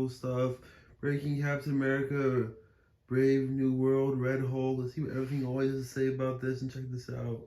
cool stuff. Breaking Captain America, Brave New World, Red Hulk. Let's see what everything always has to say about this and check this out.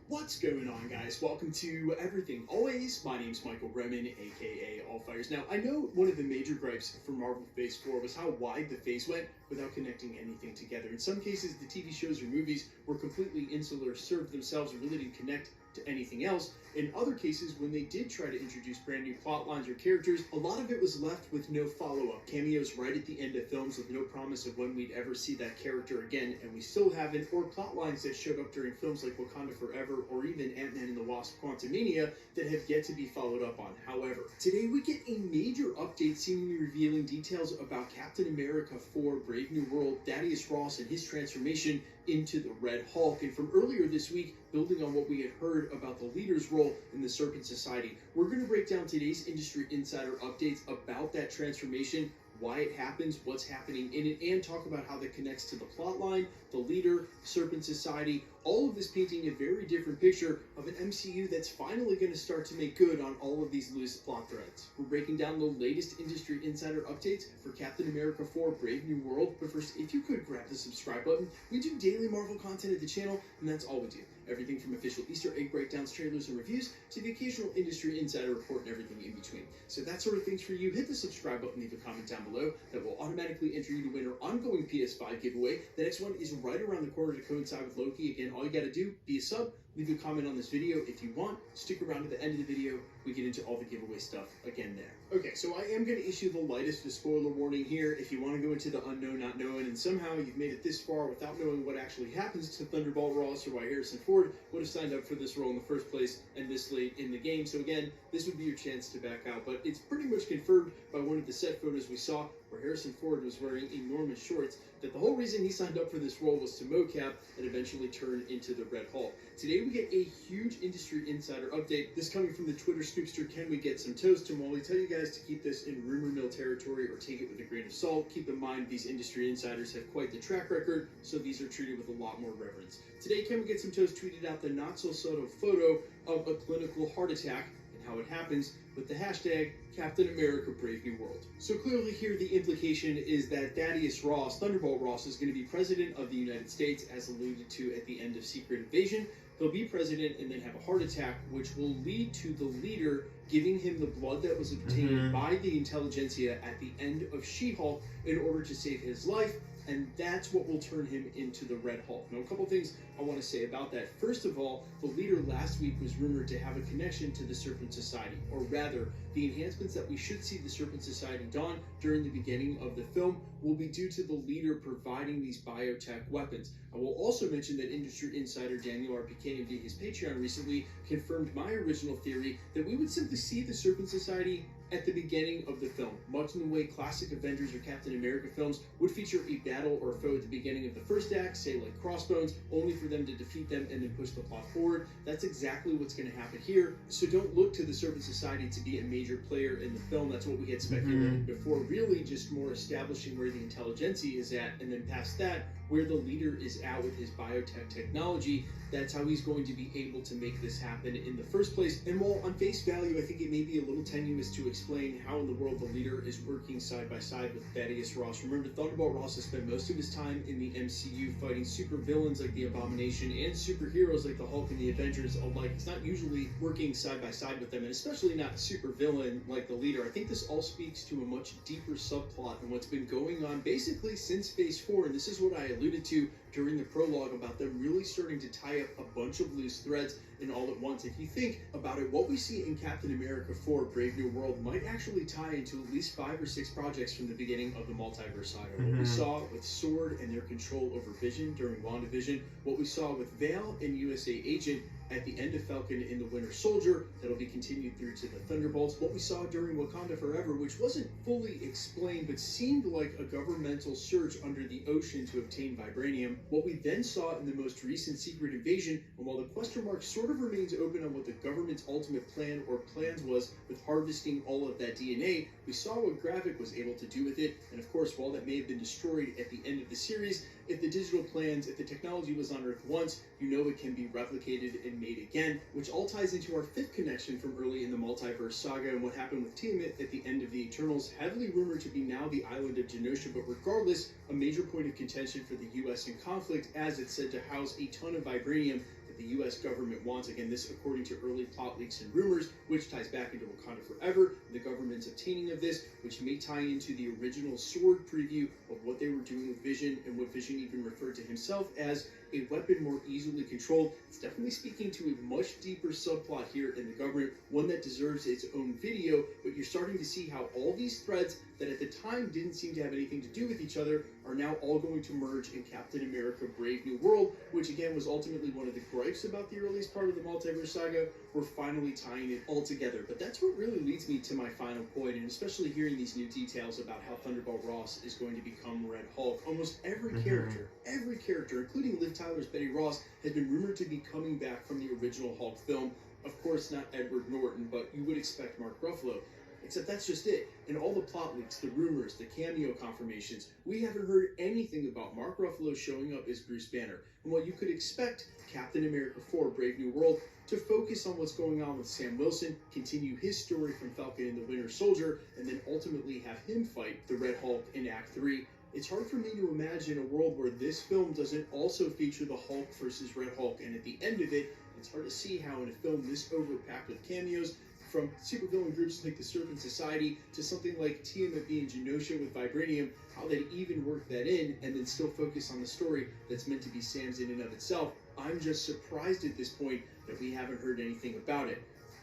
What's going on, guys? Welcome to Everything Always. My name's Michael Bremen, aka Allfires. Now, I know one of the major gripes for Marvel Phase 4 was how wide the phase went without connecting anything together. In some cases, the TV shows or movies were completely insular, served themselves, and really didn't connect to anything else. In other cases, when they did try to introduce brand new plot lines or characters, a lot of it was left with no follow-up. Cameos right at the end of films with no promise of when we'd ever see that character again, and we still haven't, or plot lines that showed up during films like Wakanda Forever or even Ant-Man and the Wasp: Quantumania that have yet to be followed up on. However, today we get a major update seemingly revealing details about Captain America 4 Brave New World, Thaddeus Ross, and his transformation into the Red Hulk. And from earlier this week, building on what we had heard about the leader's role in the Serpent Society, we're going to break down today's industry insider updates about that transformation, why it happens, what's happening in it, and talk about how that connects to the plot line, the leader, Serpent Society, all of this painting a very different picture of an MCU that's finally going to start to make good on all of these loose plot threads. We're breaking down the latest industry insider updates for Captain America 4 Brave New World, but first, if you could grab the subscribe button. We do daily Marvel content at the channel, and that's all we do. Everything from official Easter egg breakdowns, trailers, and reviews to the occasional industry insider report and everything in between. So if that sort of thing's for you, hit the subscribe button, leave a comment down below. That will automatically enter you to win our ongoing PS5 giveaway. The next one is right around the corner to coincide with Loki. Again, all you gotta do, be a sub, leave a comment on this video if you want, stick around to the end of the video, we get into all the giveaway stuff again there. Okay, so I am going to issue the lightest of spoiler warning here. If you want to go into the unknown not known, and somehow you've made it this far without knowing what actually happens to Thunderbolt Ross or why Harrison Ford would have signed up for this role in the first place and this late in the game. So again, this would be your chance to back out, but it's pretty much confirmed by one of the set photos we saw where Harrison Ford was wearing enormous shorts that the whole reason he signed up for this role was to mocap and eventually turn into the Red Hulk. Today we get a huge industry insider update. This coming from the Twitter scoopster Can We Get Some Toast? And while we tell you guys to keep this in rumor mill territory or take it with a grain of salt, keep in mind these industry insiders have quite the track record, so these are treated with a lot more reverence. Today Can We Get Some Toast tweeted out the not so subtle photo of a clinical heart attack and how it happens with the hashtag Captain America Brave New World. So clearly here the implication is that Thaddeus Ross, Thunderbolt Ross, is going to be president of the United States as alluded to at the end of Secret Invasion. He'll be president and then have a heart attack, which will lead to the leader giving him the blood that was obtained by the intelligentsia at the end of She-Hulk in order to save his life, and that's what will turn him into the Red Hulk. Now, a couple things I want to say about that. First of all, the leader last week was rumored to have a connection to the Serpent Society, or rather, the enhancements that we should see the Serpent Society don during the beginning of the film will be due to the leader providing these biotech weapons. I will also mention that industry insider Daniel RPK via his Patreon recently confirmed my original theory that we would simply see the Serpent Society at the beginning of the film, much in the way classic Avengers or Captain America films would feature a battle or a foe at the beginning of the first act, say like Crossbones, only for them to defeat them and then push the plot forward. That's exactly what's going to happen here, so don't look to the Serpent Society to be a major player in the film. That's what we had speculated before, really just more establishing where the intelligentsia is at, and then past that, where the leader is at with his biotech technology. That's how he's going to be able to make this happen in the first place. And while on face value, I think it may be a little tenuous to explain how in the world the leader is working side by side with Thaddeus Ross. Remember, Thunderbolt Ross has spent most of his time in the MCU fighting super villains like the Abomination and superheroes like the Hulk and the Avengers alike. It's not usually working side by side with them, and especially not a super villain like the leader. I think this all speaks to a much deeper subplot and what's been going on basically since Phase 4, and this is what I alluded to during the prologue about them really starting to tie up a bunch of loose threads in all at once. If you think about it, what we see in Captain America 4 Brave New World might actually tie into at least 5 or 6 projects from the beginning of the multiverse saga. What we saw with Sword and their control over Vision during WandaVision, what we saw with Vale and USA Agent at the end of Falcon in the Winter Soldier, that'll be continued through to the Thunderbolts, what we saw during Wakanda Forever, which wasn't fully explained but seemed like a governmental search under the ocean to obtain vibranium, what we then saw in the most recent Secret Invasion, and while the question mark sort of remains open on what the government's ultimate plan or plans was with harvesting all of that DNA. We saw what Graphic was able to do with it, and of course, while that may have been destroyed at the end of the series, if the digital plans, if the technology was on Earth once, you know it can be replicated and made again, which all ties into our fifth connection from early in the multiverse saga and what happened with Tiamat at the end of the Eternals, heavily rumored to be now the island of Genosha, but regardless, a major point of contention for the US in conflict, as it's said to house a ton of vibranium that the US government wants. Again, this according to early plot leaks and rumors, which ties back into Wakanda Forever, the government's obtaining of this, which may tie into the original Sword preview of what they were doing with Vision, and what Vision even referred to himself as a weapon more easily controlled. It's definitely speaking to a much deeper subplot here in the government, one that deserves its own video, but you're starting to see how all these threads that at the time didn't seem to have anything to do with each other are now all going to merge in Captain America Brave New World, which again was ultimately one of the gripes about the earliest part of the multiverse saga. We're finally tying it all together. But that's what really leads me to my final point, and especially hearing these new details about how Thunderbolt Ross is going to become Red Hulk. Almost every character, including Liv Tyler's Betty Ross, has been rumored to be coming back from the original Hulk film. Of course, not Edward Norton, but you would expect Mark Ruffalo. Except that's just it. In all the plot leaks, the rumors, the cameo confirmations, we haven't heard anything about Mark Ruffalo showing up as Bruce Banner. And while you could expect Captain America 4 Brave New World to focus on what's going on with Sam Wilson, continue his story from Falcon and the Winter Soldier, and then ultimately have him fight the Red Hulk in Act 3, it's hard for me to imagine a world where this film doesn't also feature the Hulk versus Red Hulk, and at the end of it, it's hard to see how in a film this overpacked with cameos, from supervillain groups like the Serpent Society to something like Tiamat being Genosha with vibranium, how they'd even work that in and then still focus on the story that's meant to be Sam's in and of itself. I'm just surprised at this point that we haven't heard anything about it.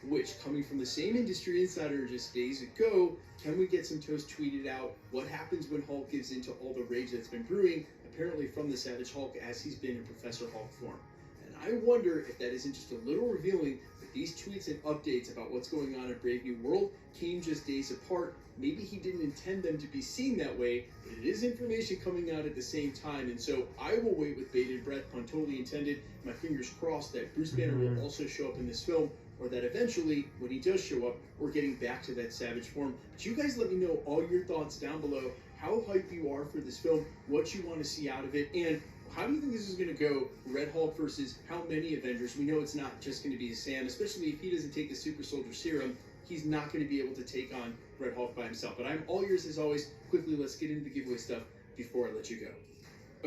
Which, coming from the same industry insider just days ago, can we get some toast tweeted out? What happens when Hulk gives into all the rage that's been brewing, apparently from the Savage Hulk as he's been in Professor Hulk form? And I wonder if that isn't just a little revealing that these tweets and updates about what's going on in Brave New World came just days apart. Maybe he didn't intend them to be seen that way, but it is information coming out at the same time, and so I will wait with bated breath, pun totally intended, my fingers crossed that Bruce Banner will also show up in this film, or that eventually, when he does show up, we're getting back to that Savage form. But you guys let me know all your thoughts down below, how hyped you are for this film, what you want to see out of it, and how do you think this is going to go, Red Hulk versus how many Avengers? We know it's not just going to be Sam, especially if he doesn't take the Super Soldier Serum. He's not going to be able to take on Red Hulk by himself. But I'm all yours as always. Quickly, let's get into the giveaway stuff before I let you go.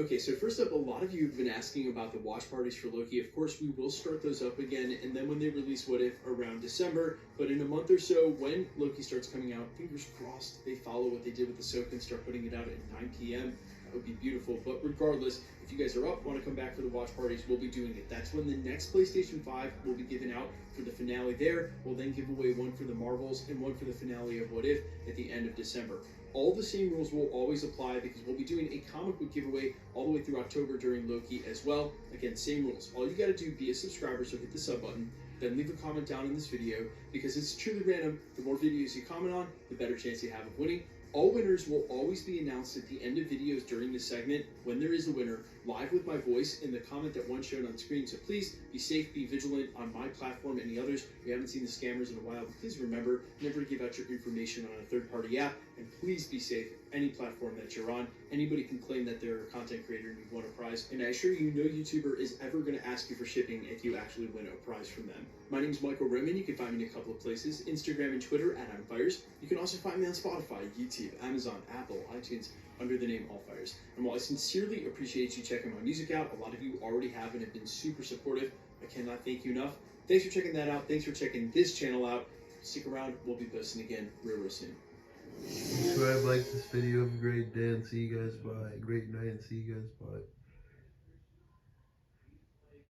Okay, so first up, a lot of you have been asking about the watch parties for Loki. Of course, we will start those up again, and then when they release What If around December, but in a month or so, when Loki starts coming out, fingers crossed they follow what they did with Ahsoka and start putting it out at 9 p.m. That would be beautiful. But regardless, if you guys are up, want to come back for the watch parties, we'll be doing it. That's when the next PlayStation 5 will be given out for the finale there. We'll then give away one for the Marvels and one for the finale of What If at the end of December. All the same rules will always apply because we'll be doing a comic book giveaway all the way through October during Loki as well. Again, same rules. All you got to do, be a subscriber, so hit the sub button, then leave a comment down in this video because it's truly random. The more videos you comment on, the better chance you have of winning. All winners will always be announced at the end of videos during this segment when there is a winner, live with my voice in the comment that one shown on screen. So please be safe, be vigilant on my platform and the others. We haven't seen the scammers in a while, but please remember never to give out your information on a third-party app, and please be safe any platform that you're on. Anybody can claim that they're a content creator and you've won a prize, and I assure you no YouTuber is ever going to ask you for shipping if you actually win a prize from them. My name's Michael Roman. You can find me in a couple of places, Instagram and Twitter at @I'mFires. You can also find me on Spotify, YouTube, Amazon, Apple, iTunes, under the name All Fires. And while I sincerely appreciate you checking my music out, a lot of you already have and have been super supportive. I cannot thank you enough. Thanks for checking that out. Thanks for checking this channel out. Stick around. We'll be posting again real soon. Subscribe, like this video. Have a great day and see you guys bye. Great night and see you guys bye.